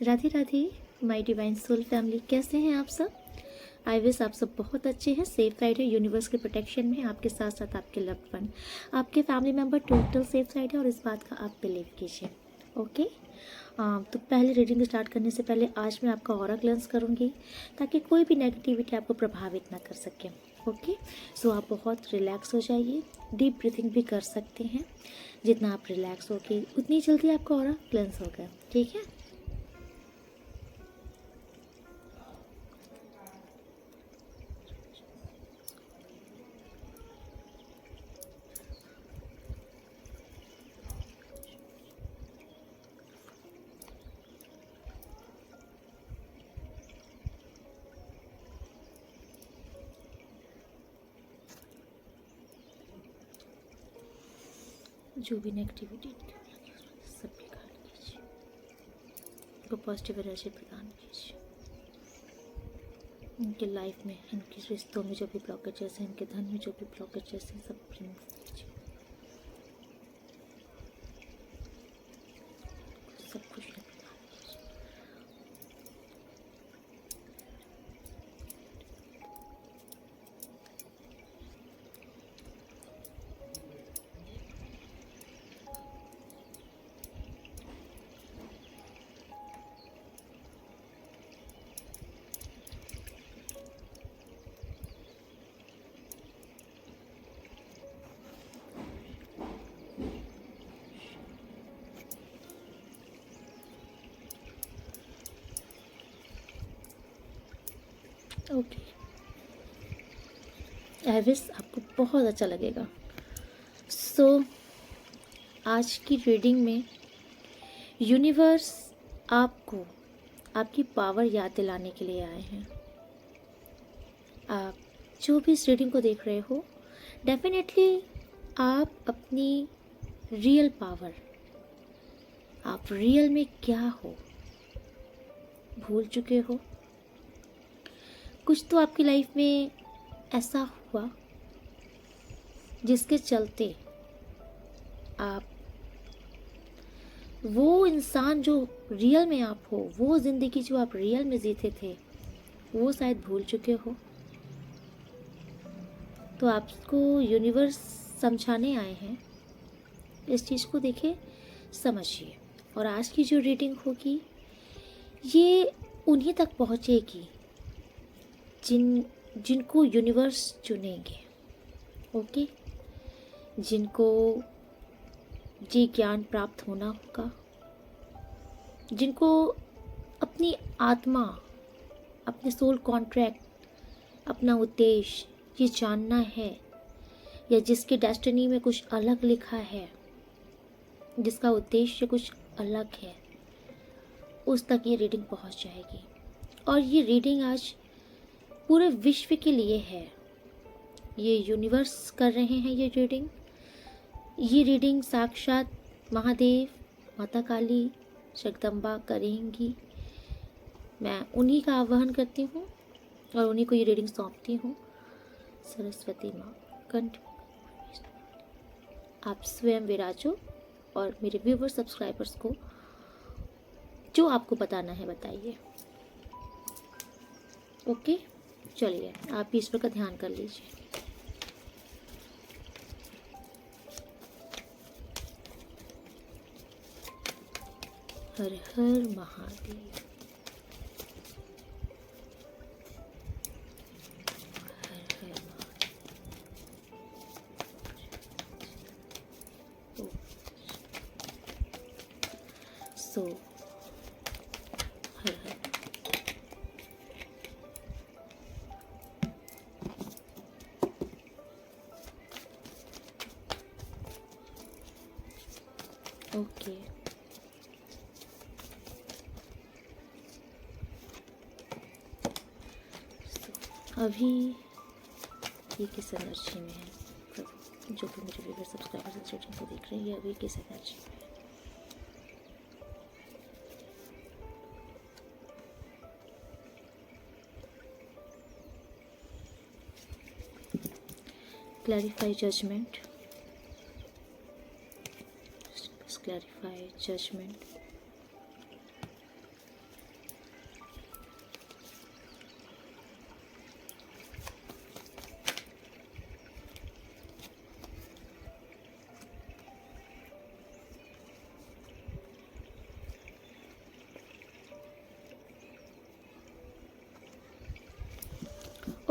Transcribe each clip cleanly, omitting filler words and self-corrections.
Radhe Radhe my divine soul family, कैसे हैं आप सब। आई विश आप सब बहुत अच्छे हैं, सेफ साइड है, यूनिवर्स के प्रोटेक्शन में आपके साथ साथ आपके लव्ड वन, आपके family member total safe side है और इस बात का आप बिलीव कीजिए। ओके। तो पहले रीडिंग स्टार्ट करने से पहले आज मैं आपका ऑरा क्लेंस करूँगी ताकि कोई भी नेगेटिविटी आपको प्रभावित ना कर सके। ओके। सो आप बहुत रिलैक्स हो जाइए, डीप ब्रीथिंग भी कर सकते हैं। जितना आप रिलैक्स होगे उतनी जल्दी आपका ऑरा क्लेंस होगा। ठीक है। जो भी नेगेटिविटी सब निकाल कीजिए, उनको पॉजिटिव एनर्जी प्रदान कीजिए। इनके लाइफ में, इनके रिश्तों में जो भी ब्लॉकेजेस हैं, इनके धन में जो भी ब्लॉकेजेस हैं, सब रिमूव कीजिए। सब कुछ प्रदान कीजिए। ओके। आई विश आपको बहुत अच्छा लगेगा। सो आज की रीडिंग में यूनिवर्स आपको आपकी पावर याद दिलाने के लिए आए हैं। आप जो भी इस रीडिंग को देख रहे हो, डेफिनेटली आप अपनी रियल पावर, आप रियल में क्या हो, भूल चुके हो। कुछ तो आपकी लाइफ में ऐसा हुआ जिसके चलते आप वो इंसान जो रियल में आप हो, वो ज़िंदगी जो आप रियल में जीते थे, वो शायद भूल चुके हो। तो आपको यूनिवर्स समझाने आए हैं, इस चीज़ को देखिए, समझिए। और आज की जो रीडिंग होगी ये उन्हीं तक पहुँचेगी जिनको यूनिवर्स चुनेंगे। ओके। जिनको जी ज्ञान प्राप्त होना होगा, जिनको अपनी आत्मा, अपने सोल कॉन्ट्रैक्ट, अपना उद्देश्य ये जानना है, या जिसकी डेस्टिनी में कुछ अलग लिखा है, जिसका उद्देश्य कुछ अलग है, उस तक ये रीडिंग पहुंच जाएगी। और ये रीडिंग आज पूरे विश्व के लिए है। ये यूनिवर्स कर रहे हैं ये रीडिंग। ये रीडिंग साक्षात महादेव, माता काली, जगदम्बा करेंगी। मैं उन्हीं का आह्वान करती हूँ और उन्हीं को ये रीडिंग सौंपती हूँ। सरस्वती माँ कंठ, आप स्वयं विराजो और मेरे व्यूवर सब्सक्राइबर्स को जो आपको बताना है बताइए। ओके। चलिए आप ईश्वर का ध्यान कर लीजिए। हर हर महादेव। हर हर महादेव। सो हर हर। ओके। अभी ये किस एनर्जी में है प्रभु, जो कि मेरे व्यूअर सब्सक्राइबर्स इस रीडिंग को देख रहे हैं, ये अभी किस एनर्जी में है। Clarify judgement, clarify judgement.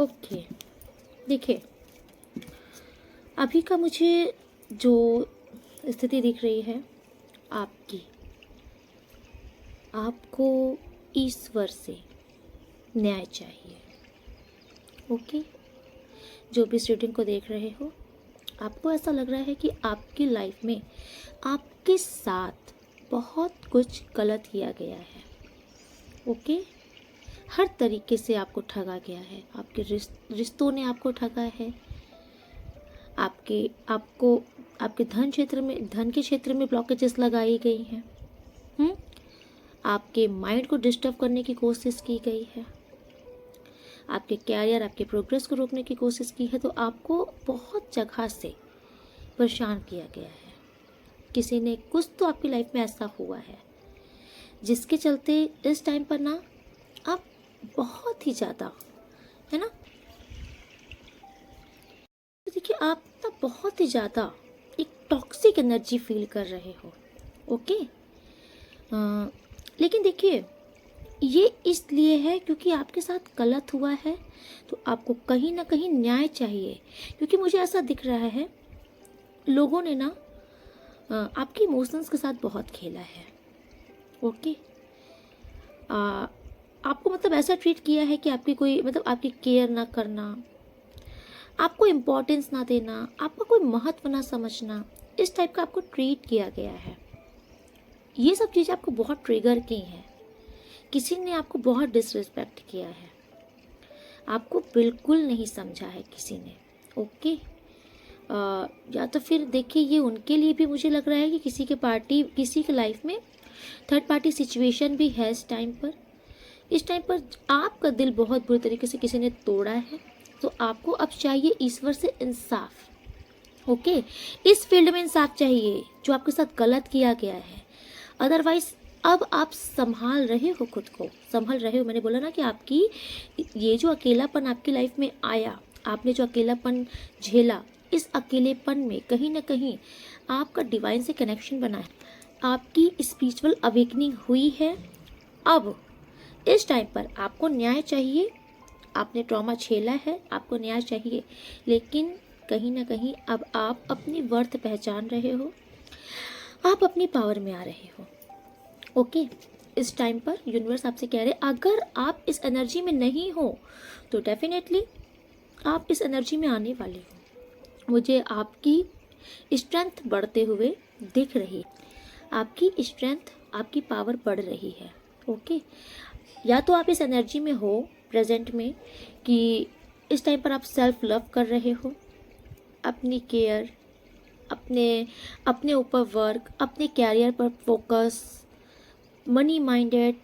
Okay, देखिए अभी का मुझे जो स्थिति दिख रही है आपकी, आपको ईश्वर से न्याय चाहिए। ओके, जो भी स्टूडेंट को देख रहे हो, आपको ऐसा लग रहा है कि आपकी लाइफ में आपके साथ बहुत कुछ गलत किया गया है। ओके, हर तरीके से आपको ठगा गया है, आपके रिश्तों ने आपको ठगा है, आपके धन के क्षेत्र में ब्लॉकेजेस लगाई गई हैं। आपके माइंड को डिस्टर्ब करने की कोशिश की गई है, आपके कैरियर, आपके प्रोग्रेस को रोकने की कोशिश की है। तो आपको बहुत जगह से परेशान किया गया है। किसी ने कुछ तो आपकी लाइफ में ऐसा हुआ है जिसके चलते इस टाइम पर ना आप बहुत ही ज़्यादा, है ना, तो देखिए आप ना बहुत ही ज़्यादा एक टॉक्सिक एनर्जी फील कर रहे हो। ओके, लेकिन देखिए ये इसलिए है क्योंकि आपके साथ गलत हुआ है, तो आपको कहीं ना कहीं न्याय चाहिए। क्योंकि मुझे ऐसा दिख रहा है लोगों ने ना आपके इमोशंस के साथ बहुत खेला है। ओके, आपको मतलब ऐसा ट्रीट किया है कि आपकी कोई मतलब आपकी केयर ना करना, आपको इम्पोर्टेंस ना देना, आपका कोई महत्व ना समझना, इस टाइप का आपको ट्रीट किया गया है। ये सब चीज़ें आपको बहुत ट्रिगर की हैं। किसी ने आपको बहुत डिसरिस्पेक्ट किया है, आपको बिल्कुल नहीं समझा है किसी ने। ओके, या तो फिर देखिए ये उनके लिए भी मुझे लग रहा है कि किसी के लाइफ में थर्ड पार्टी सिचुएशन भी है इस टाइम पर आपका दिल बहुत बुरी तरीके से किसी ने तोड़ा है। तो आपको अब चाहिए ईश्वर से इंसाफ। ओके, इस फील्ड में इंसाफ चाहिए जो आपके साथ गलत किया गया है। अदरवाइज अब आप संभाल रहे हो, खुद को संभाल रहे हो। मैंने बोला ना कि आपकी ये जो अकेलापन आपकी लाइफ में आया, आपने जो अकेलापन झेला, इस अकेलेपन में कहीं ना कहीं आपका डिवाइन से कनेक्शन बना है, आपकी स्पिरिचुअल अवेकनिंग हुई है। अब इस टाइम पर आपको न्याय चाहिए। आपने ट्रॉमा झेला है, आपको न्याय चाहिए। लेकिन कहीं ना कहीं अब आप अपनी वर्थ पहचान रहे हो, आप अपनी पावर में आ रहे हो। ओके, इस टाइम पर यूनिवर्स आपसे कह रहे अगर आप इस एनर्जी में नहीं हो तो डेफिनेटली आप इस एनर्जी में आने वाले हो। मुझे आपकी स्ट्रेंथ बढ़ते हुए दिख रही है, आपकी स्ट्रेंथ, आपकी पावर बढ़ रही है। ओके, या तो आप इस एनर्जी में हो प्रेजेंट में कि इस टाइम पर आप सेल्फ लव कर रहे हो, अपनी केयर, अपने ऊपर वर्क, अपने कैरियर पर फोकस, मनी माइंडेड,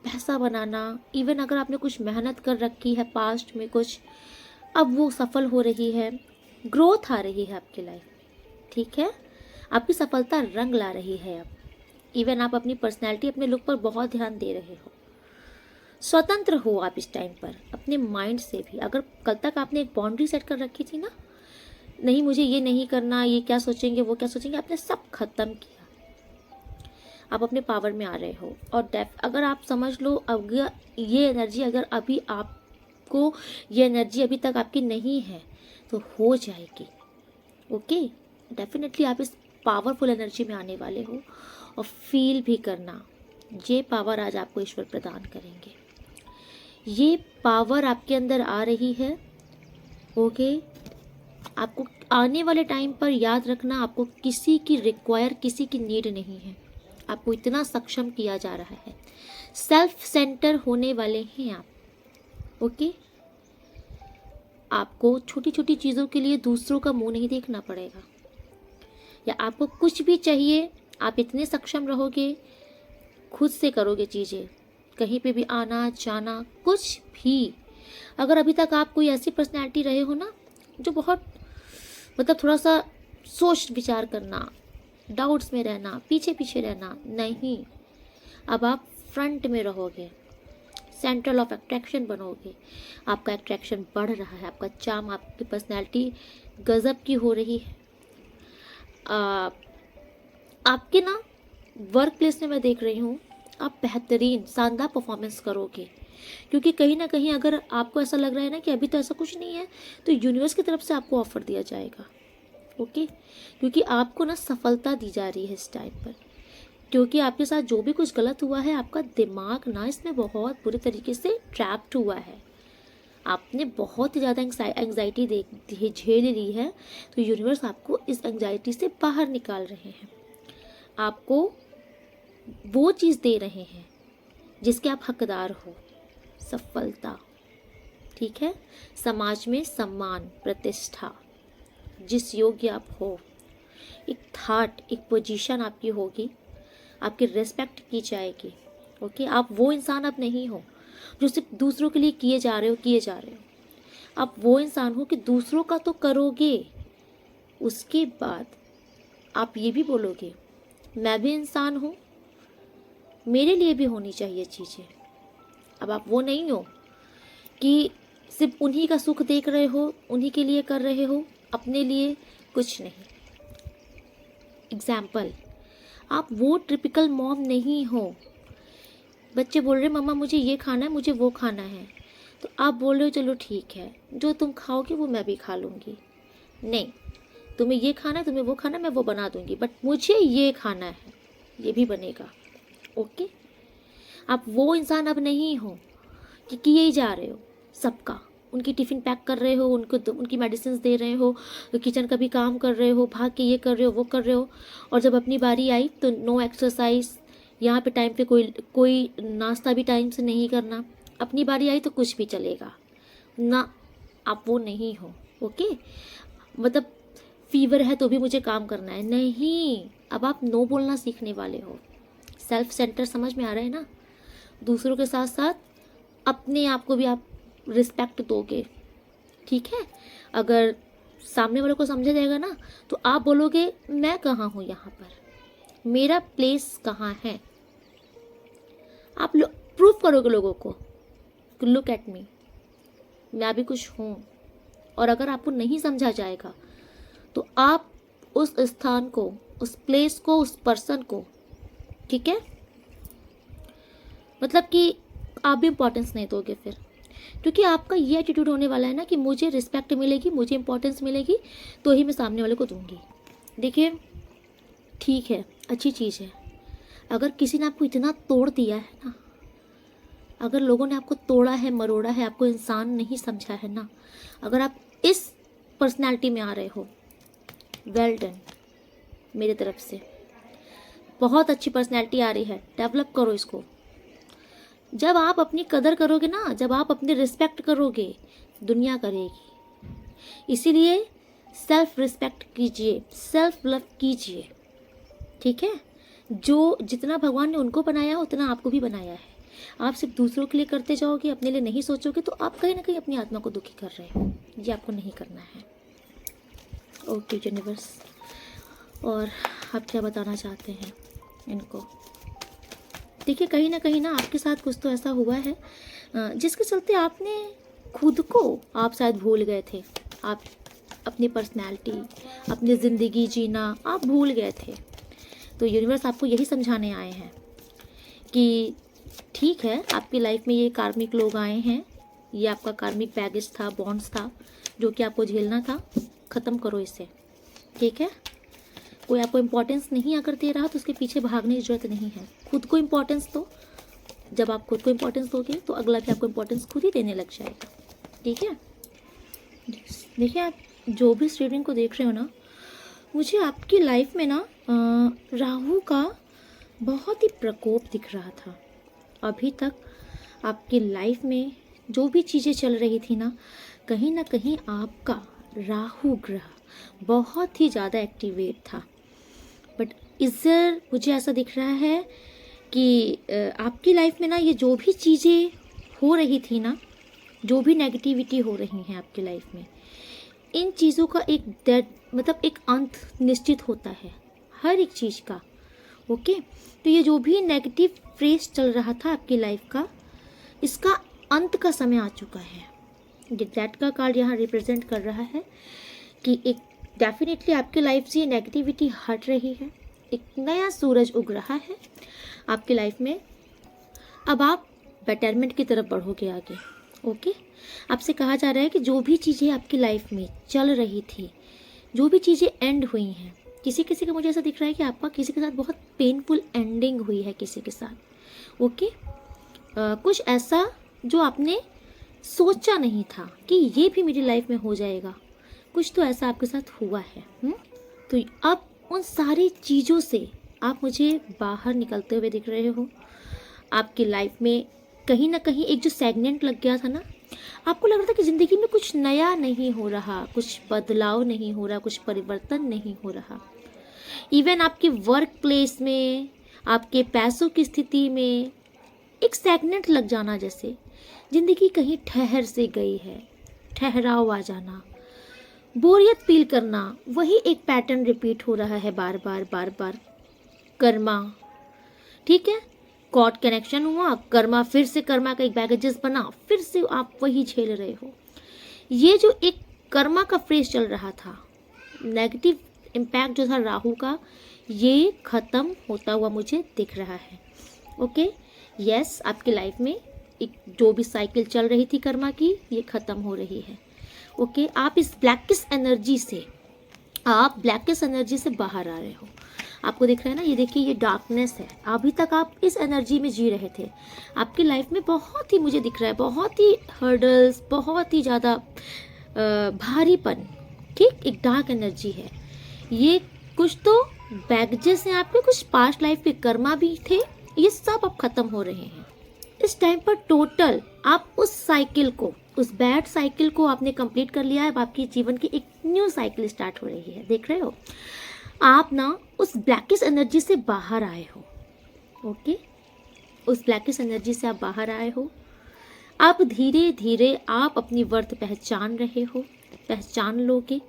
पैसा बनाना। इवन अगर आपने कुछ मेहनत कर रखी है पास्ट में कुछ, अब वो सफल हो रही है, ग्रोथ आ रही है आपकी लाइफ में। ठीक है, आपकी सफलता रंग ला रही है। अब इवन आप अपनी पर्सनैलिटी, अपने लुक पर बहुत ध्यान दे रहे हो। स्वतंत्र हो आप इस टाइम पर अपने माइंड से भी। अगर कल तक आपने एक बाउंड्री सेट कर रखी थी ना, नहीं मुझे ये नहीं करना, ये क्या सोचेंगे, वो क्या सोचेंगे, आपने सब खत्म किया। आप अपने पावर में आ रहे हो। और अगर आप समझ लो अगर ये एनर्जी, अगर अभी आपको ये एनर्जी अभी तक आपकी नहीं है तो हो जाएगी। ओके, डेफिनेटली आप इस पावरफुल एनर्जी में आने वाले हो। और फील भी करना, ये पावर आज आपको ईश्वर प्रदान करेंगे। ये पावर आपके अंदर आ रही है। ओके, आपको आने वाले टाइम पर याद रखना, आपको किसी की रिक्वायर, किसी की नीड नहीं है। आपको इतना सक्षम किया जा रहा है, सेल्फ सेंटर होने वाले हैं आप। ओके, आपको छोटी छोटी चीज़ों के लिए दूसरों का मुंह नहीं देखना पड़ेगा। या आपको कुछ भी चाहिए, आप इतने सक्षम रहोगे, खुद से करोगे चीज़ें, कहीं पे भी आना जाना कुछ भी। अगर अभी तक आप कोई ऐसी पर्सनैलिटी रहे हो ना जो बहुत मतलब थोड़ा सा सोच विचार करना, डाउट्स में रहना, पीछे पीछे रहना, नहीं, अब आप फ्रंट में रहोगे, सेंट्रल ऑफ अट्रैक्शन बनोगे। आपका अट्रैक्शन बढ़ रहा है, आपका चार्म, आपकी पर्सनैलिटी गजब की हो रही है। आपके ना वर्क प्लेस में मैं देख रही हूँ आप बेहतरीन शानदार परफॉर्मेंस करोगे। क्योंकि कहीं ना कहीं अगर आपको ऐसा लग रहा है ना कि अभी तो ऐसा कुछ नहीं है, तो यूनिवर्स की तरफ से आपको ऑफर दिया जाएगा। ओके, क्योंकि आपको ना सफलता दी जा रही है इस टाइम पर। क्योंकि आपके साथ जो भी कुछ गलत हुआ है, आपका दिमाग ना इसमें बहुत बुरे तरीके से ट्रैप्ड हुआ है। आपने बहुत ही ज़्यादा एंग्जाइटी झेल ली है, तो यूनिवर्स आपको इस एंग्जाइटी से बाहर निकाल रहे हैं। आपको वो चीज़ दे रहे हैं जिसके आप हकदार हो, सफलता, ठीक है, समाज में सम्मान, प्रतिष्ठा, जिस योग्य आप हो, एक थाट, एक पोजीशन आपकी होगी, आपकी रिस्पेक्ट की जाएगी। ओके, आप वो इंसान अब नहीं हो जो सिर्फ दूसरों के लिए किए जा रहे हो। आप वो इंसान हो कि दूसरों का तो करोगे, उसके बाद आप ये भी बोलोगे मैं भी इंसान हूँ, मेरे लिए भी होनी चाहिए चीज़ें। अब आप वो नहीं हो कि सिर्फ उन्हीं का सुख देख रहे हो, उन्हीं के लिए कर रहे हो, अपने लिए कुछ नहीं। एग्जाम्पल, आप वो टिपिकल मॉम नहीं हो। बच्चे बोल रहे मम्मा मुझे ये खाना है, मुझे वो खाना है, तो आप बोल रहे हो चलो ठीक है, जो तुम खाओगे वो मैं भी खा लूँगी। नहीं, तुम्हें ये खाना है, तुम्हें वो खाना है, मैं वो बना दूँगी, बट मुझे ये खाना है, ये भी बनेगा। ओके, आप वो इंसान अब नहीं हो कि किए ही जा रहे हो सबका, उनकी टिफ़िन पैक कर रहे हो, उनको उनकी मेडिसिन दे रहे हो, किचन का भी काम कर रहे हो, भाग के ये कर रहे हो, वो कर रहे हो, और जब अपनी बारी आई तो नो एक्सरसाइज, यहाँ पे टाइम पे कोई नाश्ता भी टाइम से नहीं करना, अपनी बारी आई तो कुछ भी चलेगा ना। आप वो नहीं हो। ओके, मतलब फीवर है तो भी मुझे काम करना है, नहीं, अब आप नो बोलना सीखने वाले हो। सेल्फ सेंटर समझ में आ रहा है ना? दूसरों के साथ साथ अपने आप को भी आप रिस्पेक्ट दोगे, ठीक है? अगर सामने वाले को समझा जाएगा ना, तो आप बोलोगे मैं कहाँ हूँ यहाँ पर, मेरा प्लेस कहाँ है। आप प्रूफ करोगे लोगों को, लुक एट मी, मैं भी कुछ हूँ। और अगर आपको नहीं समझा जाएगा तो आप उस स्थान को, उस प्लेस को, उस पर्सन को, ठीक है, मतलब कि आप भी इम्पोर्टेंस नहीं दोगे फिर। क्योंकि आपका ये एटीट्यूड होने वाला है ना कि मुझे रिस्पेक्ट मिलेगी, मुझे इम्पोर्टेंस मिलेगी, तो ही मैं सामने वाले को दूंगी। देखिए, ठीक है, अच्छी चीज़ है, अगर किसी ने आपको इतना तोड़ दिया है ना, अगर लोगों ने आपको तोड़ा है, मरोड़ा है, आपको इंसान नहीं समझा है ना, अगर आप इस पर्सनैलिटी में आ रहे हो, वेल डन मेरी तरफ से। बहुत अच्छी पर्सनैलिटी आ रही है, डेवलप करो इसको। जब आप अपनी कदर करोगे ना, जब आप अपनी रिस्पेक्ट करोगे, दुनिया करेगी। इसीलिए सेल्फ रिस्पेक्ट कीजिए, सेल्फ लव कीजिए, ठीक है? जो जितना भगवान ने उनको बनाया उतना आपको भी बनाया है। आप सिर्फ दूसरों के लिए करते जाओगे, अपने लिए नहीं सोचोगे, तो आप कहीं ना कहीं अपनी आत्मा को दुखी कर रहे हो। ये आपको नहीं करना है। ओके यूनिवर्स, और आप क्या बताना चाहते हैं इनको? देखिए, कहीं ना आपके साथ कुछ तो ऐसा हुआ है जिसके चलते आपने खुद को आप शायद भूल गए थे। आप अपनी पर्सनैलिटी, अपनी ज़िंदगी जीना आप भूल गए थे। तो यूनिवर्स आपको यही समझाने आए हैं कि ठीक है, आपकी लाइफ में ये कार्मिक लोग आए हैं, ये आपका कार्मिक बैगेज था, बॉन्ड्स था, जो कि आपको झेलना था, ख़त्म करो इसे, ठीक है? कोई आपको इम्पोर्टेंस नहीं अगर दे रहा तो उसके पीछे भागने की जरूरत नहीं है। खुद को इम्पोर्टेंस दो। जब आप खुद को इम्पोर्टेंस दोगे तो अगला भी आपको इम्पोर्टेंस खुद ही देने लग जाएगा, ठीक है? देखिए, आप जो भी इस रीडिंग को देख रहे हो ना, मुझे आपकी लाइफ में ना राहु का बहुत ही प्रकोप दिख रहा था। अभी तक आपकी लाइफ में जो भी चीज़ें चल रही थी ना कहीं आपका राहु ग्रह बहुत ही ज़्यादा एक्टिवेट था। बट इधर मुझे ऐसा दिख रहा है कि आपकी लाइफ में ना ये जो भी चीज़ें हो रही थी ना, जो भी नेगेटिविटी हो रही हैं आपकी लाइफ में, इन चीज़ों का एक अंत निश्चित होता है हर एक चीज़ का। ओके, तो ये जो भी नेगेटिव फेज चल रहा था आपकी लाइफ का, इसका अंत का समय आ चुका है। ये दैट का कार्ड यहाँ रिप्रेजेंट कर रहा है कि एक डेफिनेटली आपकी लाइफ से ये नेगेटिविटी हट रही है, एक नया सूरज उग रहा है आपकी लाइफ में। अब आप बेटरमेंट की तरफ बढ़ोगे आगे। ओके, आपसे कहा जा रहा है कि जो भी चीज़ें आपकी लाइफ में चल रही थी, जो भी चीज़ें एंड हुई हैं, किसी किसी का मुझे ऐसा दिख रहा है कि आपका किसी के साथ बहुत पेनफुल एंडिंग हुई है किसी के साथ। ओके, कुछ ऐसा जो आपने सोचा नहीं था कि ये भी मेरी लाइफ में हो जाएगा, कुछ तो ऐसा आपके साथ हुआ है। तो अब उन सारी चीज़ों से आप मुझे बाहर निकलते हुए दिख रहे हो। आपकी लाइफ में कहीं ना कहीं एक जो सेगमेंट लग गया था ना, आपको लग रहा था कि ज़िंदगी में कुछ नया नहीं हो रहा, कुछ बदलाव नहीं हो रहा, कुछ परिवर्तन नहीं हो रहा। इवन आपके वर्क प्लेस में, आपके पैसों की स्थिति में एक सेगमेंट लग जाना, जैसे ज़िंदगी कहीं ठहर से गई है, ठहराव आ जाना, बोरियत फील करना, वही एक पैटर्न रिपीट हो रहा है बार बार बार बार। कर्मा, ठीक है, कॉर्ड कनेक्शन हुआ, कर्मा, फिर से कर्मा का एक बैगेजेस बना, फिर से आप वही झेल रहे हो। ये जो एक कर्मा का फ्रेज चल रहा था, नेगेटिव इम्पैक्ट जो था राहु का, ये ख़त्म होता हुआ मुझे दिख रहा है। ओके, यस, आपकी लाइफ में एक जो भी साइकिल चल रही थी कर्मा की, ये ख़त्म हो रही है। ओके, आप इस ब्लैकिश एनर्जी से बाहर आ रहे हो। आपको दिख रहा है ना, ये देखिए, ये डार्कनेस है, अभी तक आप इस एनर्जी में जी रहे थे। आपकी लाइफ में बहुत ही, मुझे दिख रहा है, बहुत ही हर्डल्स, बहुत ही ज़्यादा भारीपन, ठीक, एक डार्क एनर्जी है। ये कुछ तो बैगेजेस हैं आपके, कुछ पास्ट लाइफ के कर्मा भी थे, ये सब अब खत्म हो रहे हैं। इस टाइम पर टोटल आप उस साइकिल को, उस बैड साइकिल को आपने कंप्लीट कर लिया है। अब आपकी जीवन की एक न्यू साइकिल स्टार्ट हो रही है, देख रहे हो आप ना, उस ब्लैकिश एनर्जी से बाहर आए हो। ओके, उस ब्लैकिश एनर्जी से आप बाहर आए हो। अब धीरे धीरे आप अपनी वर्थ पहचान रहे हो, पहचान लोगे।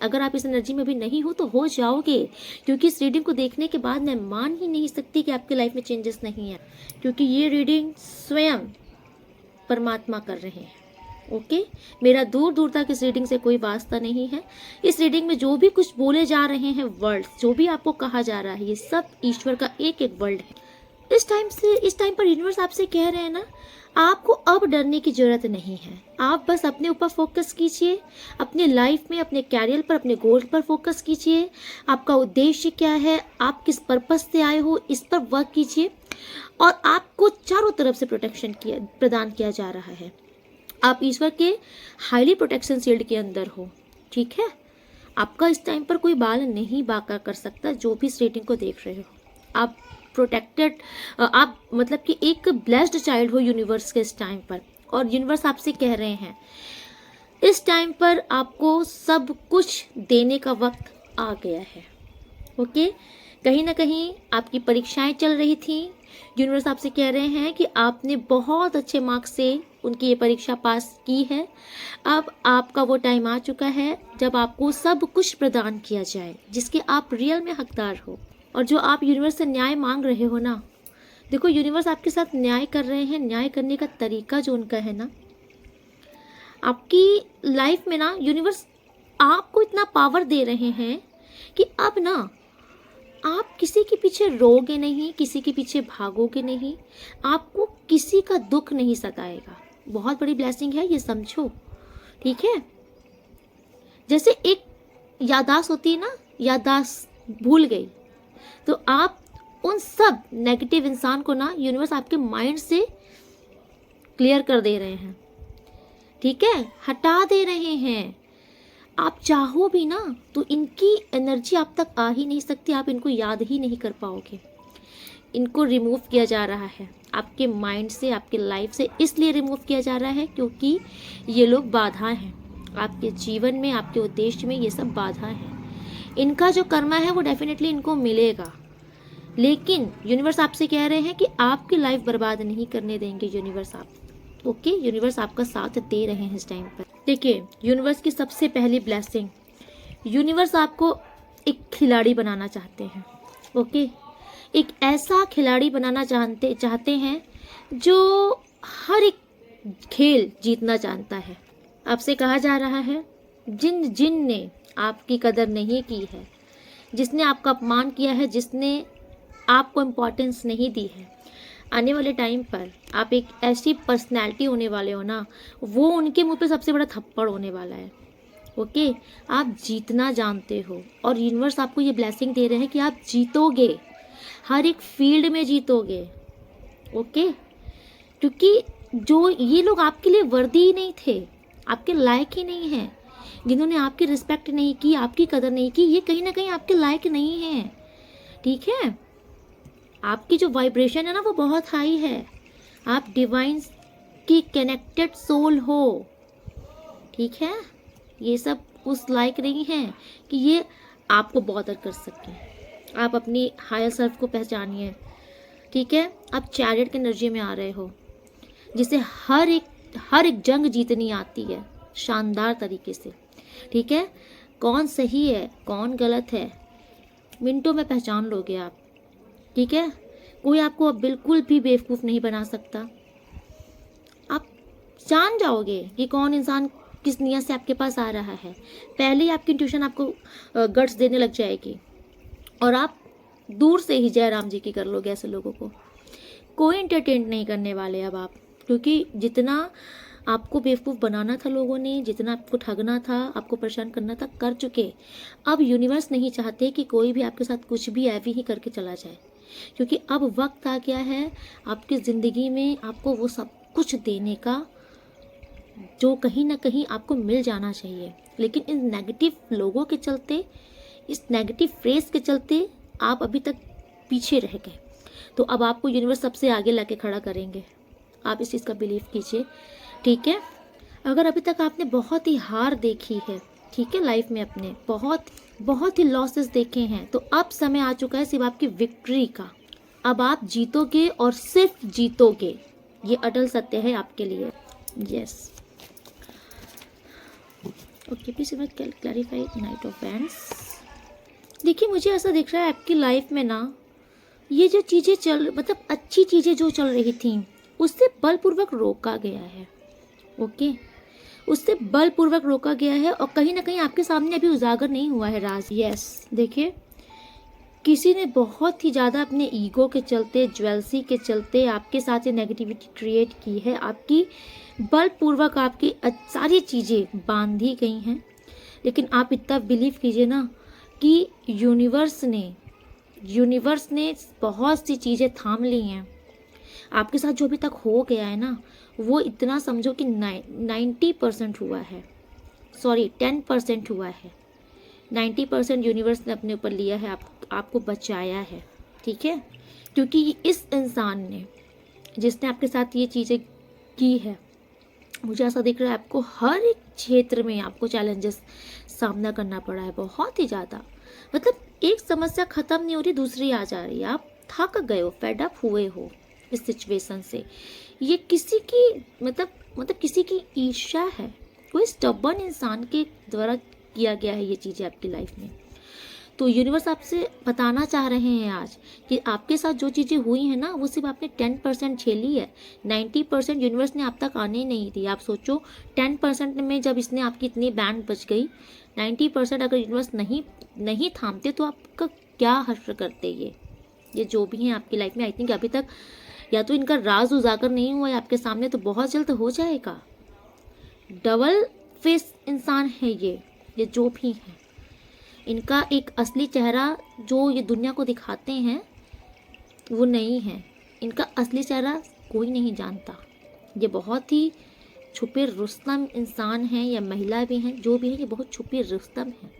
अगर आप इस एनर्जी में भी नहीं हो तो हो जाओगे, क्योंकि इस रीडिंग को देखने के बाद मैं मान ही नहीं सकती कि आपकी लाइफ में चेंजेस नहीं है, क्योंकि ये रीडिंग स्वयं परमात्मा कर रहे हैं। ओके, मेरा दूर दूर तक इस रीडिंग से कोई वास्ता नहीं है। इस रीडिंग में जो भी कुछ बोले जा रहे हैं वर्ड्स, जो भी आपको कहा जा रहा है, ये सब ईश्वर का एक एक वर्ड है। इस टाइम पर यूनिवर्स आपसे कह रहे हैं ना, आपको अब डरने की जरूरत नहीं है। आप बस अपने ऊपर फोकस कीजिए, अपने लाइफ में, अपने कैरियर पर, अपने गोल पर फोकस कीजिए। आपका उद्देश्य क्या है, आप किस पर्पस से आए हो, इस पर वर्क कीजिए। और आपको चारों तरफ से प्रोटेक्शन प्रदान किया जा रहा है। आप ईश्वर के हाईली प्रोटेक्शन शील्ड के अंदर हो, ठीक है। आपका इस टाइम पर कोई बाल नहीं बांका कर सकता। जो भी इस रीडिंग को देख रहे हो, आप प्रोटेक्टेड, आप मतलब कि एक ब्लेस्ड चाइल्ड हो यूनिवर्स के इस टाइम पर। और यूनिवर्स आपसे कह रहे हैं, इस टाइम पर आपको सब कुछ देने का वक्त आ गया है। ओके, कहीं ना कहीं आपकी परीक्षाएं चल रही थी, यूनिवर्स आपसे कह रहे हैं कि आपने बहुत अच्छे मार्क्स से उनकी ये परीक्षा पास की है। अब आपका वो टाइम आ चुका है जब आपको सब कुछ प्रदान किया जाए जिसके आप रियल में हकदार हो। और जो आप यूनिवर्स से न्याय मांग रहे हो ना, देखो यूनिवर्स आपके साथ न्याय कर रहे हैं। न्याय करने का तरीका जो उनका है ना, आपकी लाइफ में ना यूनिवर्स आपको इतना पावर दे रहे हैं कि अब ना आप किसी के पीछे रोगे नहीं, किसी के पीछे भागोगे नहीं, आपको किसी का दुख नहीं सताएगा। बहुत बड़ी ब्लेसिंग है ये, समझो, ठीक है। जैसे एक याददाश्त होती है ना, याददाश्त भूल गई, तो आप उन सब नेगेटिव इंसान को ना यूनिवर्स आपके माइंड से क्लियर कर दे रहे हैं, ठीक है, हटा दे रहे हैं। आप चाहो भी ना तो इनकी एनर्जी आप तक आ ही नहीं सकती, आप इनको याद ही नहीं कर पाओगे। इनको रिमूव किया जा रहा है आपके माइंड से, आपके लाइफ से। इसलिए रिमूव किया जा रहा है क्योंकि ये लोग बाधा हैं आपके जीवन में, आपके उद्देश्य में, ये सब बाधा है। इनका जो कर्मा है वो डेफिनेटली इनको मिलेगा, लेकिन यूनिवर्स आपसे कह रहे हैं कि आपकी लाइफ बर्बाद नहीं करने देंगे यूनिवर्स आप। ओके, यूनिवर्स आपका साथ दे रहे हैं इस टाइम पर। देखिए, यूनिवर्स की सबसे पहली ब्लेसिंग, यूनिवर्स आपको एक खिलाड़ी बनाना चाहते हैं। ओके, एक ऐसा खिलाड़ी बनाना चाहते हैं जो हर एक खेल जीतना जानता है। आपसे कहा जा रहा है, जिन ने आपकी कदर नहीं की है, जिसने आपका अपमान किया है, जिसने आपको इम्पोर्टेंस नहीं दी है, आने वाले टाइम पर आप एक ऐसी पर्सनैलिटी होने वाले हो ना, वो उनके मुंह पे सबसे बड़ा थप्पड़ होने वाला है। ओके, आप जीतना जानते हो और यूनिवर्स आपको ये ब्लेसिंग दे रहे हैं कि आप जीतोगे, हर एक फील्ड में जीतोगे। ओके, क्योंकि जो ये लोग आपके लिए वर्दी ही नहीं थे, आपके लायक ही नहीं हैं, जिन्होंने आपकी रिस्पेक्ट नहीं की, आपकी कदर नहीं की, ये कहीं ना कहीं आपके लायक नहीं हैं। ठीक है, आपकी जो वाइब्रेशन है ना वो बहुत हाई है, आप डिवाइन की कनेक्टेड सोल हो। ठीक है, ये सब उस लायक नहीं है कि ये आपको बॉदर कर सके। आप अपनी हायर सेल्फ को पहचानिए। ठीक है, आप चैरियट की एनर्जी में आ रहे हो, जिसे हर एक जंग जीतनी आती है शानदार तरीके से। ठीक है, कौन सही है कौन गलत है मिनटों में पहचान लोगे आप। ठीक है, कोई आपको अब बिल्कुल भी बेवकूफ़ नहीं बना सकता। आप जान जाओगे कि कौन इंसान किस नियत से आपके पास आ रहा है। पहले ही आपकी इंट्यूशन आपको गट्स देने लग जाएगी और आप दूर से ही जयराम जी की कर लोगे ऐसे लोगों को। कोई एंटरटेन नहीं करने वाले अब आप, क्योंकि जितना आपको बेवकूफ़ बनाना था लोगों ने, जितना आपको ठगना था, आपको परेशान करना था, कर चुके। अब यूनिवर्स नहीं चाहते कि कोई भी आपके साथ कुछ भी ऐवी ही करके चला जाए, क्योंकि अब वक्त आ गया है आपकी ज़िंदगी में आपको वो सब कुछ देने का जो कहीं ना कहीं आपको मिल जाना चाहिए। लेकिन इन नेगेटिव लोगों के चलते, इस नेगेटिव फ्रेज के चलते आप अभी तक पीछे रह गए। तो अब आपको यूनिवर्स सबसे आगे लाके खड़ा करेंगे, आप इस चीज़ का बिलीव कीजिए। ठीक है, अगर अभी तक आपने बहुत ही हार देखी है, ठीक है, लाइफ में अपने बहुत ही लॉसेस देखे हैं, तो अब समय आ चुका है सिर्फ आपकी विक्ट्री का। अब आप जीतोगे और सिर्फ जीतोगे, ये अटल सत्य है आपके लिए। Yes, okay, please clarify night of wands. देखिए, मुझे ऐसा दिख रहा है आपकी लाइफ में ना, ये जो चीज़ें मतलब अच्छी चीज़ें जो चल रही थी उससे बलपूर्वक रोका गया है। ओके, उससे बलपूर्वक रोका गया है और कहीं ना कहीं आपके सामने अभी उजागर नहीं हुआ है राज। यस, देखिए, किसी ने बहुत ही ज़्यादा अपने ईगो के चलते, ज्वेलसी के चलते आपके साथ ये नेगेटिविटी क्रिएट की है। आपकी बलपूर्वक आपकी सारी चीज़ें बांधी गई हैं। लेकिन आप इतना बिलीव कीजिए ना कि यूनिवर्स ने बहुत सी चीज़ें थाम ली हैं। आपके साथ जो अभी तक हो गया है ना, वो इतना समझो कि 90% हुआ है, सॉरी 10% हुआ है। 90% यूनिवर्स ने अपने ऊपर लिया है, आपको बचाया है। ठीक है, क्योंकि इस इंसान ने, जिसने आपके साथ ये चीज़ें की है, मुझे ऐसा दिख रहा है आपको हर एक क्षेत्र में आपको चैलेंजेस सामना करना पड़ा है, बहुत ही ज़्यादा। मतलब एक समस्या ख़त्म नहीं हो रही, दूसरी आ जा रही है। आप थक गए हो, फेड अप हुए हो इस सिचुएशन से। ये किसी की मतलब किसी की ईर्ष्या है, कोई स्टबर्न इंसान के द्वारा किया गया है ये चीज़ें आपकी लाइफ में। तो यूनिवर्स आपसे बताना चाह रहे हैं आज कि आपके साथ जो चीज़ें हुई हैं ना, वो सिर्फ आपने 10% झेली है। 90% यूनिवर्स ने आप तक आने ही नहीं दी। आप सोचो 10% में जब इसने आपकी इतनी बैंड बच गई, 90% अगर यूनिवर्स नहीं थामते तो आपका क्या हश्र करते ये जो भी हैं आपकी लाइफ में। आई थिंक अभी तक या तो इनका राज उजागर नहीं हुआ है आपके सामने, तो बहुत जल्द हो जाएगा। डबल फेस इंसान है ये जो भी हैं। इनका एक असली चेहरा जो ये दुनिया को दिखाते हैं वो नहीं है। इनका असली चेहरा कोई नहीं जानता। ये बहुत ही छुपे रुस्तम इंसान हैं, या महिला भी हैं, जो भी है, ये बहुत छुपे रुस्तम हैं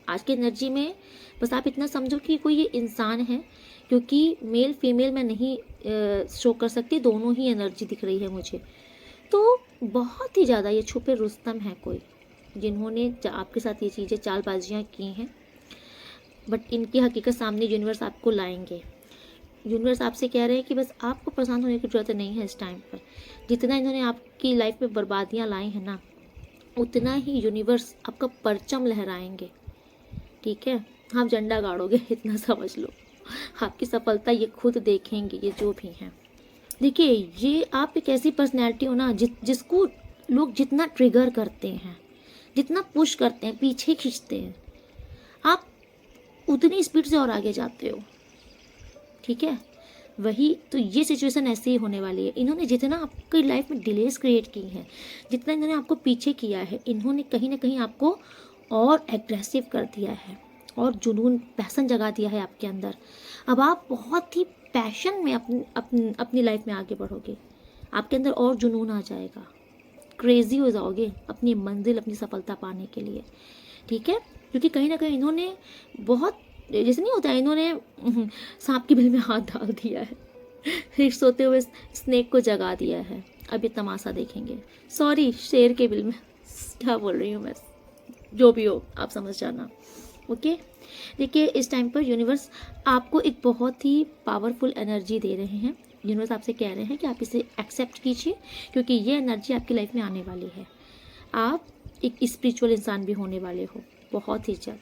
आज की एनर्जी में। बस आप इतना समझो कि कोई ये इंसान है, क्योंकि मेल फीमेल में नहीं शो कर सकती, दोनों ही एनर्जी दिख रही है मुझे। तो बहुत ही ज़्यादा ये छुपे रुस्तम है कोई, जिन्होंने आपके साथ ये चीज़ें चालबाजियाँ की हैं। बट इनकी हकीकत सामने यूनिवर्स आपको लाएंगे। यूनिवर्स आपसे कह रहे हैं कि बस आपको परेशान होने की ज़रूरत नहीं है इस टाइम पर। जितना इन्होंने आपकी लाइफ में बर्बादियाँ लाई हैं ना, उतना ही यूनिवर्स आपका परचम लहराएंगे। ठीक है, आप झंडा गाड़ोगे, इतना समझ लो। आपकी सफलता ये खुद देखेंगे, ये जो भी हैं। देखिए, ये आप एक ऐसी पर्सनैलिटी हो ना जिसको लोग जितना ट्रिगर करते हैं, जितना पुश करते हैं, पीछे खींचते हैं, आप उतनी स्पीड से और आगे जाते हो। ठीक है, वही तो, ये सिचुएशन ऐसे ही होने वाली है। इन्होंने जितना आपकी लाइफ में डिलेस क्रिएट की हैं, जितना इन्होंने आपको पीछे किया है, इन्होंने कहीं ना कहीं आपको और एग्रेसिव कर दिया है और जुनून, पैशन जगा दिया है आपके अंदर। अब आप बहुत ही पैशन में अपनी लाइफ में आगे बढ़ोगे, आपके अंदर और जुनून आ जाएगा, क्रेजी हो जाओगे अपनी मंजिल, अपनी सफलता पाने के लिए, ठीक है। क्योंकि कहीं ना कहीं इन्होंने बहुत, जैसे नहीं होता है, इन्होंने सांप की बिल में हाथ डाल दिया है, फिर सोते हुए स्नेक को जगा दिया है। अब ये तमाशा देखेंगे, सॉरी शेर के बिल में, क्या बोल रही हूँ मैं, जो भी हो आप समझ जाना, ओके। देखिए इस टाइम पर यूनिवर्स आपको एक बहुत ही पावरफुल एनर्जी दे रहे हैं। यूनिवर्स आपसे कह रहे हैं कि आप इसे एक्सेप्ट कीजिए, क्योंकि ये एनर्जी आपकी लाइफ में आने वाली है। आप एक स्पिरिचुअल इंसान भी होने वाले हो बहुत ही जल्द,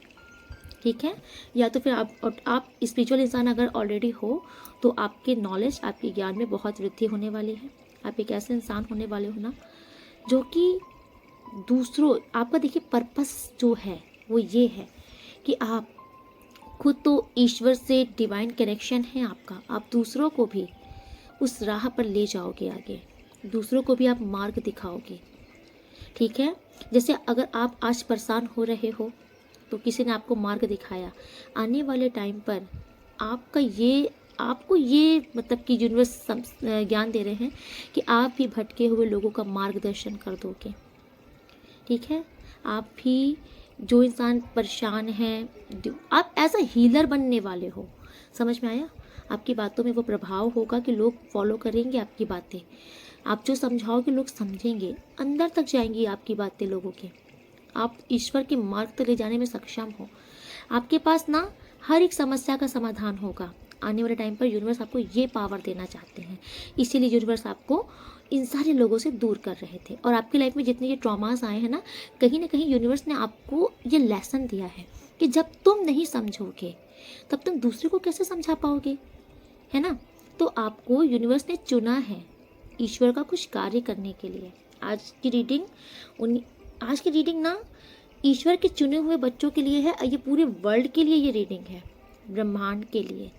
ठीक है। या तो फिर आप स्पिरिचुअल इंसान अगर ऑलरेडी हो तो आपके नॉलेज, आपके ज्ञान में बहुत वृद्धि होने वाली है। आप एक ऐसे इंसान होने वाले हो ना जो कि दूसरों, आपका देखिए पर्पस जो है वो ये है कि आप खुद तो ईश्वर से डिवाइन कनेक्शन है आपका, आप दूसरों को भी उस राह पर ले जाओगे आगे, दूसरों को भी आप मार्ग दिखाओगे, ठीक है। जैसे अगर आप आज परेशान हो रहे हो तो किसी ने आपको मार्ग दिखाया, आने वाले टाइम पर आपको ये मतलब कि यूनिवर्स ज्ञान दे रहे हैं कि आप भी भटके हुए लोगों का मार्गदर्शन कर दोगे, ठीक है। आप भी, जो इंसान परेशान है, आप एज अ हीलर बनने वाले हो, समझ में आया। आपकी बातों में वो प्रभाव होगा कि लोग फॉलो करेंगे आपकी बातें, आप जो समझाओगे लोग समझेंगे, अंदर तक जाएंगी आपकी बातें लोगों के, आप ईश्वर के मार्ग तक ले जाने में सक्षम हो। आपके पास ना हर एक समस्या का समाधान होगा। आने वाले टाइम पर यूनिवर्स आपको ये पावर देना चाहते हैं, इसीलिए यूनिवर्स आपको इन सारे लोगों से दूर कर रहे थे। और आपकी लाइफ में जितने ये ट्रॉमास आए हैं ना कहीं यूनिवर्स ने आपको ये लेसन दिया है कि जब तुम नहीं समझोगे तब तुम दूसरे को कैसे समझा पाओगे, है ना। तो आपको यूनिवर्स ने चुना है ईश्वर का कुछ कार्य करने के लिए। आज की रीडिंग ना ईश्वर के चुने हुए बच्चों के लिए है, ये पूरे वर्ल्ड के लिए ये रीडिंग है, ब्रह्मांड के लिए,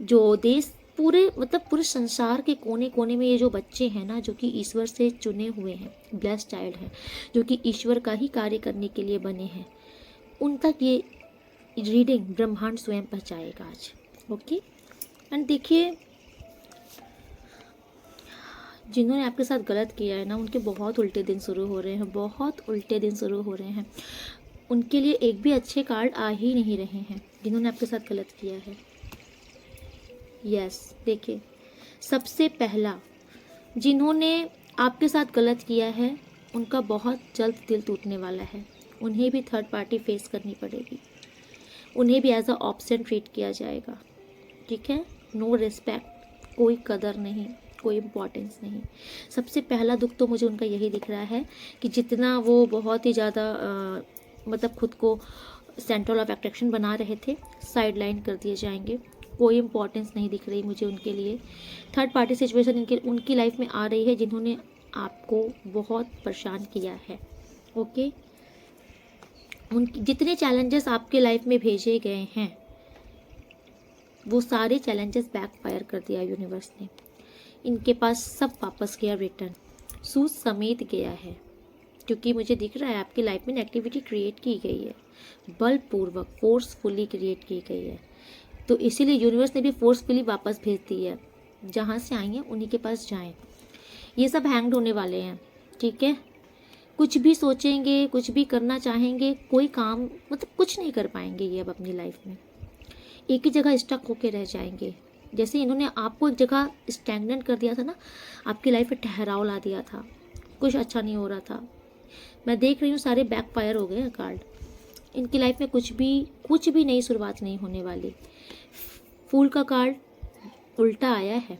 जो देश पूरे संसार के कोने कोने में ये जो बच्चे हैं ना, जो कि ईश्वर से चुने हुए हैं, ब्लेस्ड चाइल्ड हैं, जो कि ईश्वर का ही कार्य करने के लिए बने हैं, उन तक ये रीडिंग ब्रह्मांड स्वयं पहुँचाएगा आज, ओके। एंड देखिए जिन्होंने आपके साथ गलत किया है ना, उनके बहुत उल्टे दिन शुरू हो रहे हैं, बहुत उल्टे दिन शुरू हो रहे हैं। उनके लिए एक भी अच्छे कार्ड आ ही नहीं रहे हैं जिन्होंने आपके साथ गलत किया है। यस, देखिए सबसे पहला जिन्होंने आपके साथ गलत किया है उनका बहुत जल्द दिल टूटने वाला है। उन्हें भी थर्ड पार्टी फेस करनी पड़ेगी, उन्हें भी एज अ ऑप्शन ट्रीट किया जाएगा, ठीक है। नो रिस्पेक्ट, कोई कदर नहीं, कोई इम्पोर्टेंस नहीं। सबसे पहला दुख तो मुझे उनका यही दिख रहा है कि जितना वो बहुत ही ज़्यादा मतलब खुद को सेंट्रल ऑफ अट्रैक्शन बना रहे थे, साइड लाइन कर दिए जाएंगे। कोई इम्पोर्टेंस नहीं दिख रही मुझे उनके लिए। थर्ड पार्टी सिचुएशन उनकी लाइफ में आ रही है जिन्होंने आपको बहुत परेशान किया है, ओके। उनकी जितने चैलेंजेस आपके लाइफ में भेजे गए हैं वो सारे चैलेंजेस बैकफायर कर दिया यूनिवर्स ने। इनके पास सब वापस गया, रिटर्न सूद समेत गया है, क्योंकि मुझे दिख रहा है आपकी लाइफ में नेगेटिविटी क्रिएट की गई है, बलपूर्वक फोर्सफुली क्रिएट की गई है। तो इसीलिए यूनिवर्स ने भी फोर्सफुली वापस भेज दी है, जहाँ से आई हैं उन्हीं के पास जाएं। ये सब हैंग्ड होने वाले हैं, ठीक है। कुछ भी सोचेंगे, कुछ भी करना चाहेंगे, कोई काम मतलब कुछ नहीं कर पाएंगे ये अब अपनी लाइफ में, एक ही जगह स्टक होके रह जाएंगे। जैसे इन्होंने आपको एक जगह स्टैग्नेंट कर दिया था ना, आपकी लाइफ में ठहराव ला दिया था, कुछ अच्छा नहीं हो रहा था। मैं देख रही हूँ सारे बैकफायर हो गए हैं कार्ड। इनकी लाइफ में कुछ भी नई शुरुआत नहीं होने वाली। फूल का कार्ड उल्टा आया है।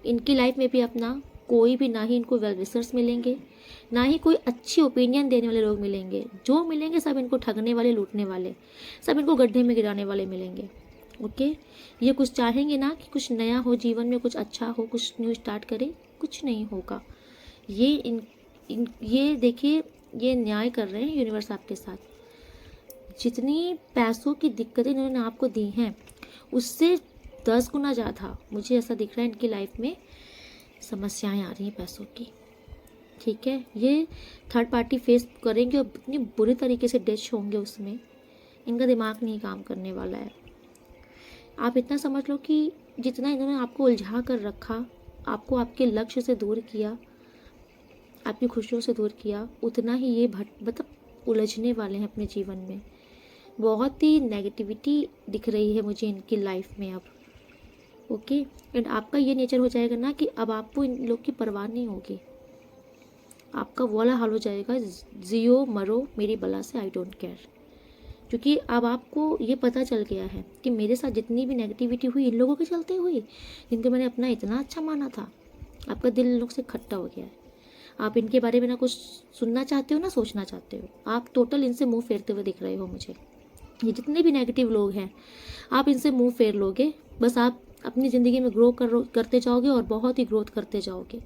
इनकी लाइफ में भी अपना कोई भी, ना ही इनको वेल विशर्स मिलेंगे, ना ही कोई अच्छी ओपिनियन देने वाले लोग मिलेंगे। जो मिलेंगे सब इनको ठगने वाले, लूटने वाले, सब इनको गड्ढे में गिराने वाले मिलेंगे, ओके। ये कुछ चाहेंगे ना कि कुछ नया हो जीवन में, कुछ अच्छा हो, कुछ न्यू स्टार्ट करें, कुछ नहीं होगा। ये देखिए ये न्याय कर रहे हैं यूनिवर्स आपके साथ। जितनी पैसों की दिक्कतें इन्होंने आपको दी हैं उससे 10 गुना ज़्यादा मुझे ऐसा दिख रहा है इनकी लाइफ में समस्याएं आ रही हैं पैसों की। ठीक है, ये थर्ड पार्टी फेस करेंगे और इतनी बुरी तरीके से डिश होंगे उसमें, इनका दिमाग नहीं काम करने वाला है। आप इतना समझ लो कि जितना इन्होंने आपको उलझा कर रखा, आपको आपके लक्ष्य से दूर किया, आपकी खुशियों से दूर किया, उतना ही ये मतलब उलझने वाले हैं अपने जीवन में। बहुत ही नेगेटिविटी दिख रही है मुझे इनकी लाइफ में अब। ओके, एंड आपका ये नेचर हो जाएगा ना कि अब आपको इन लोग की परवाह नहीं होगी, आपका वो वाला हाल हो जाएगा, जियो मरो मेरी बला से, आई डोंट केयर। क्योंकि अब आपको ये पता चल गया है कि मेरे साथ जितनी भी नेगेटिविटी हुई इन लोगों के चलते हुई, जिनको मैंने अपना इतना अच्छा माना था। आपका दिल इन लोग से खट्टा हो गया है, आप इनके बारे में ना कुछ सुनना चाहते हो ना सोचना चाहते हो, आप टोटल इनसे मुंह फेरते हुए दिख रहे हो मुझे। ये जितने भी नेगेटिव लोग हैं आप इनसे मुंह फेर लोगे, बस आप अपनी ज़िंदगी में करते जाओगे और बहुत ही ग्रोथ करते जाओगे,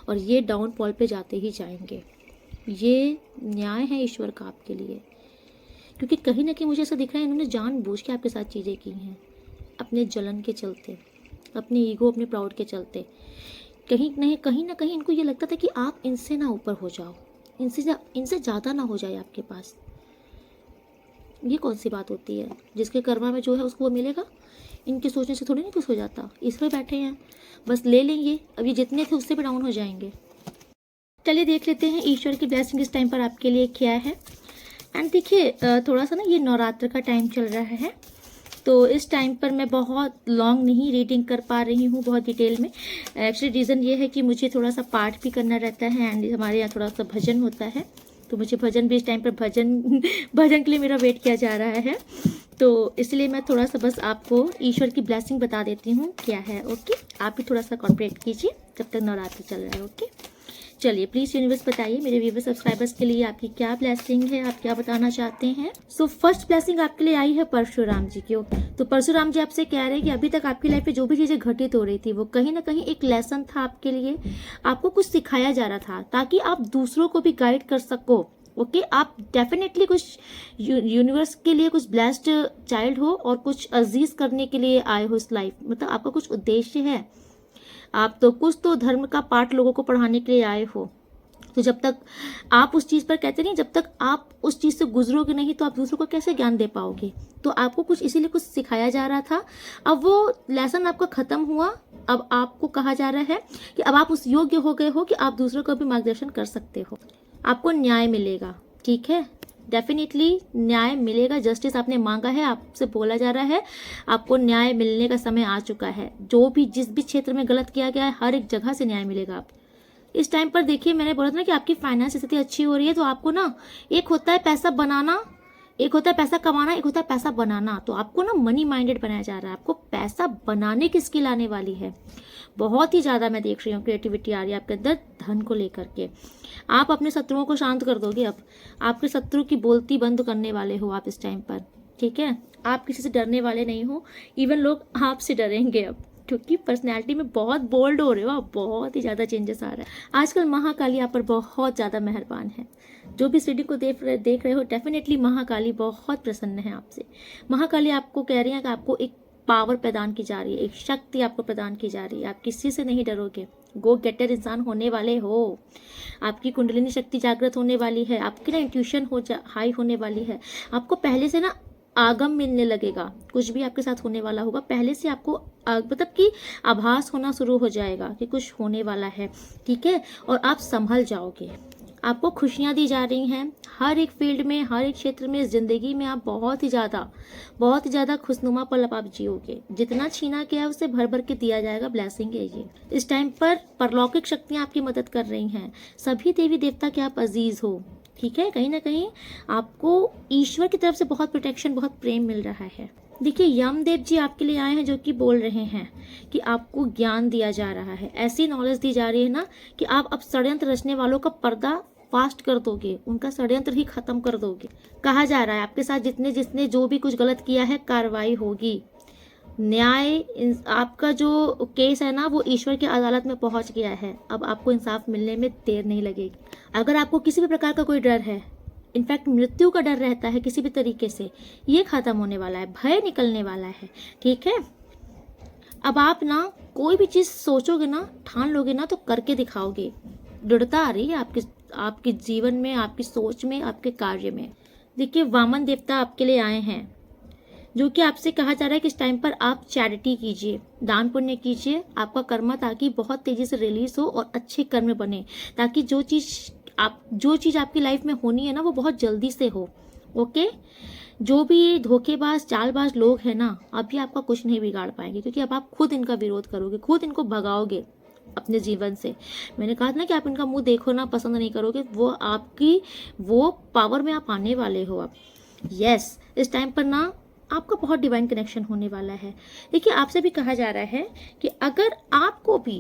और ये डाउनफॉल पे जाते ही जाएंगे। ये न्याय है ईश्वर का आपके लिए, क्योंकि कहीं ना कहीं मुझे ऐसा दिख रहा है इन्होंने जानबूझ के आपके साथ चीज़ें की हैं, अपने जलन के चलते, अपने ईगो, अपने प्राउड के चलते। कहीं ना कहीं इनको ये लगता था कि आप इनसे ना ऊपर हो जाओ, इनसे ज़्यादा ना हो जाए आपके पास। ये कौन सी बात होती है, जिसके कर्मा में जो है उसको वो मिलेगा। इनके सोचने से थोड़ी नहीं कुछ हो जाता, इसमें बैठे हैं बस ले लेंगे, अब ये जितने थे उससे भी डाउन हो जाएंगे। चलिए देख लेते हैं ईश्वर की ब्लेसिंग इस टाइम पर आपके लिए क्या है। एंड देखिए थोड़ा सा ना ये नवरात्र का टाइम चल रहा है, तो इस टाइम पर मैं बहुत लॉन्ग नहीं रीडिंग कर पा रही हूँ बहुत डिटेल में। एक्चुअली रीज़न ये है कि मुझे थोड़ा सा पाठ भी करना रहता है, एंड हमारे यहाँ थोड़ा सा भजन होता है, तो मुझे भजन भी इस टाइम पर भजन के लिए मेरा वेट किया जा रहा है, तो इसलिए मैं थोड़ा सा बस आपको ईश्वर की ब्लेसिंग बता देती हूँ क्या है। ओके, आप भी थोड़ा सा कॉपरेट कीजिए जब तक नवरात्र चल रहा है। ओके, चलिए प्लीज़ यूनिवर्स बताइए मेरे व्यूअर्स सब्सक्राइबर्स के लिए आपकी क्या ब्लेसिंग है, आप क्या बताना चाहते हैं। सो फर्स्ट ब्लेसिंग आपके लिए आई है परशुराम जी की। तो परशुराम जी आपसे कह रहे हैं कि अभी तक आपकी लाइफ में जो भी चीज़ें घटित हो रही थी वो कहीं ना कहीं एक लेसन था आपके लिए, आपको कुछ सिखाया जा रहा था ताकि आप दूसरों को भी गाइड कर सको। ओके, आप डेफिनेटली कुछ यूनिवर्स के लिए कुछ ब्लेस्ड चाइल्ड हो और कुछ अजीज करने के लिए आए हो इस लाइफ, मतलब आपका कुछ उद्देश्य है, आप तो कुछ तो धर्म का पाठ लोगों को पढ़ाने के लिए आए हो। तो जब तक आप उस चीज़ पर कहते नहीं, जब तक आप उस चीज़ से गुजरोगे नहीं तो आप दूसरों को कैसे ज्ञान दे पाओगे। तो आपको कुछ इसीलिए कुछ सिखाया जा रहा था, अब वो लेसन आपका ख़त्म हुआ, अब आपको कहा जा रहा है कि अब आप उस योग्य हो गए हो कि आप दूसरों को भी मार्गदर्शन कर सकते हो, आपको न्याय मिलेगा। ठीक है, डेफिनेटली न्याय मिलेगा, जस्टिस आपने मांगा है, आपसे बोला जा रहा है आपको न्याय मिलने का समय आ चुका है। जो भी जिस भी क्षेत्र में गलत किया गया है हर एक जगह से न्याय मिलेगा आप इस टाइम पर। देखिए मैंने बोला था ना कि आपकी फाइनेंस स्थिति अच्छी हो रही है, तो आपको ना एक होता है पैसा बनाना, एक होता है पैसा कमाना, एक होता है पैसा बनाना। तो आपको ना मनी माइंडेड बनाया जा रहा है, आपको पैसा बनाने की स्किल आने वाली है बहुत ही ज़्यादा। मैं देख रही हूँ क्रिएटिविटी आ रही है आपके अंदर धन को लेकर के। आप अपने शत्रुओं को शांत कर दोगे, अब आपके शत्रु की बोलती बंद करने वाले हो आप इस टाइम पर। ठीक है, आप किसी से डरने वाले नहीं हो, इवन लोग आपसे डरेंगे अब, क्योंकि पर्सनैलिटी में बहुत बोल्ड हो रहे हो आप, बहुत ही ज़्यादा चेंजेस आ रहा है आजकल। महाकाली आप पर बहुत ज़्यादा मेहरबान है। जो भी रीडिंग को देख रहे हो डेफिनेटली महाकाली बहुत प्रसन्न है आपसे। महाकाली आपको कह रही है कि आपको एक पावर प्रदान की जा रही है, एक शक्ति आपको प्रदान की जा रही है, आप किसी से नहीं डरोगे, गो गेटर इंसान होने वाले हो। आपकी कुंडलिनी शक्ति जागृत होने वाली है, आपकी ना इंट्यूशन हाई होने वाली है, आपको पहले से ना आगम मिलने लगेगा। कुछ भी आपके साथ होने वाला होगा पहले से आपको मतलब कि आभास होना शुरू हो जाएगा कि कुछ होने वाला है। ठीक है, और आप संभल जाओगे, आपको खुशियाँ दी जा रही हैं हर एक फील्ड में, हर एक क्षेत्र में, ज़िंदगी में आप बहुत ही ज़्यादा खुशनुमा पल आप जियोगे। जितना छीना गया उससे भर भर के दिया जाएगा, ब्लेसिंग है ये। इस टाइम पर परलौकिक शक्तियाँ आपकी मदद कर रही हैं, सभी देवी देवता के आप अजीज हो। ठीक है, कहीं ना कहीं आपको ईश्वर की तरफ से बहुत प्रोटेक्शन, बहुत प्रेम मिल रहा है। देखिए यमदेव जी आपके लिए आए हैं जो कि बोल रहे हैं कि आपको ज्ञान दिया जा रहा है, ऐसी नॉलेज दी जा रही है ना कि आप अब षड्यंत्र रचने वालों का पर्दा फास्ट कर दोगे, उनका षड्यंत्र ही खत्म कर दोगे। कहा जा रहा है आपके साथ जिसने जो भी कुछ गलत किया है कार्रवाई होगी, न्याय आपका जो केस है ना वो ईश्वर की अदालत में पहुंच गया है, अब आपको इंसाफ मिलने में देर नहीं लगेगी। अगर आपको किसी भी प्रकार का कोई डर है, इनफैक्ट मृत्यु का डर रहता है किसी भी तरीके से, ये खत्म होने वाला है, भय निकलने वाला है। ठीक है, अब आप ना कोई भी चीज़ सोचोगे ना, ठान लोगे ना, तो करके दिखाओगे। दृढ़ता आ रही है आपके आपके जीवन में, आपकी सोच में, आपके कार्य में। देखिए, वामन देवता आपके लिए आए हैं, जो कि आपसे कहा जा रहा है कि इस टाइम पर आप चैरिटी कीजिए, दान पुण्य कीजिए, आपका कर्म ताकि बहुत तेजी से रिलीज हो और अच्छे कर्म बने, ताकि जो चीज़ आपकी लाइफ में होनी है ना, वो बहुत जल्दी से हो। ओके, जो भी ये धोखेबाज चालबाज लोग हैं ना, अभी आपका कुछ नहीं बिगाड़ पाएंगे, क्योंकि अब आप खुद इनका विरोध करोगे, खुद इनको भगाओगे अपने जीवन से। मैंने कहा था ना कि आप इनका मुंह देखो ना, पसंद नहीं करोगे, वो पावर में आप आने वाले हो अब। यस, इस टाइम पर ना आपका बहुत डिवाइन कनेक्शन होने वाला है। देखिए, आपसे भी कहा जा रहा है कि अगर आपको भी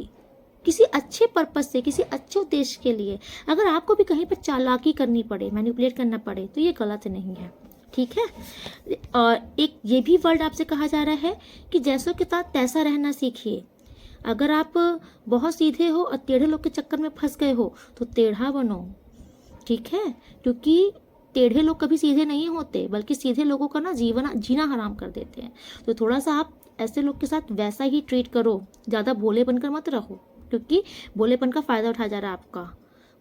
किसी अच्छे पर्पस से, किसी अच्छे उद्देश्य के लिए, अगर आपको भी कहीं पर चालाकी करनी पड़े, मैनिपुलेट करना पड़े, तो ये गलत नहीं है, ठीक है। और एक ये भी वर्ड आपसे कहा जा रहा है कि जैसों के साथ तैसा रहना सीखिए। अगर आप बहुत सीधे हो और टेढ़े लोग के चक्कर में फंस गए हो, तो टेढ़ा बनो, ठीक है, क्योंकि टेढ़े लोग कभी सीधे नहीं होते, बल्कि सीधे लोगों का ना जीना हराम कर देते हैं। तो थोड़ा सा आप ऐसे लोग के साथ वैसा ही ट्रीट करो, ज़्यादा भोले बनकर मत रहो, क्योंकि भोलेपन का फ़ायदा उठाया जा रहा है आपका,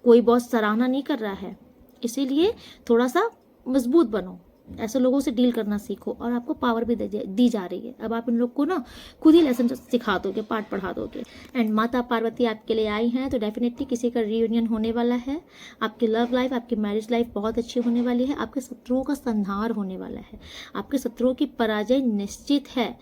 कोई बॉस सराहना नहीं कर रहा है। इसीलिए थोड़ा सा मजबूत बनो, ऐसे लोगों से डील करना सीखो, और आपको पावर भी दी जा रही है। अब आप इन लोग को ना खुद ही लेसन सिखा दोगे, पाठ पढ़ा दोगे। एंड माता पार्वती आपके लिए आई हैं, तो डेफिनेटली किसी का रीयूनियन होने वाला है। आपकी लव लाइफ, आपकी मैरिज लाइफ बहुत अच्छी होने वाली है। आपके शत्रुओं का संहार होने वाला है, आपके शत्रुओं की पराजय निश्चित है।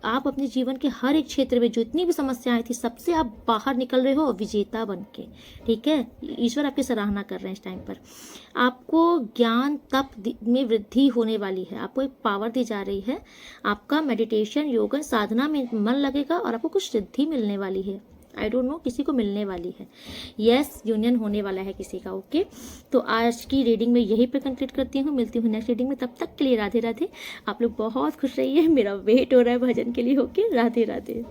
आप अपने जीवन के हर एक क्षेत्र में जितनी भी समस्याएं थी, सबसे आप बाहर निकल रहे हो विजेता बन के, ठीक है। ईश्वर आपकी सराहना कर रहे हैं इस टाइम पर। आपको ज्ञान तप में वृद्धि होने वाली है, आपको एक पावर दी जा रही है। आपका मेडिटेशन, योगा, साधना में मन लगेगा और आपको कुछ सिद्धि मिलने वाली है। आई डोंट नो, किसी को मिलने वाली है। यस, यूनियन होने वाला है किसी का। ओके, तो आज की रीडिंग में यहीं पे कंप्लीट करती हूँ, मिलती हूँ नेक्स्ट रीडिंग में। तब तक के लिए राधे राधे। आप लोग बहुत खुश रहिए, मेरा वेट हो रहा है भजन के लिए। ओके, राधे राधे।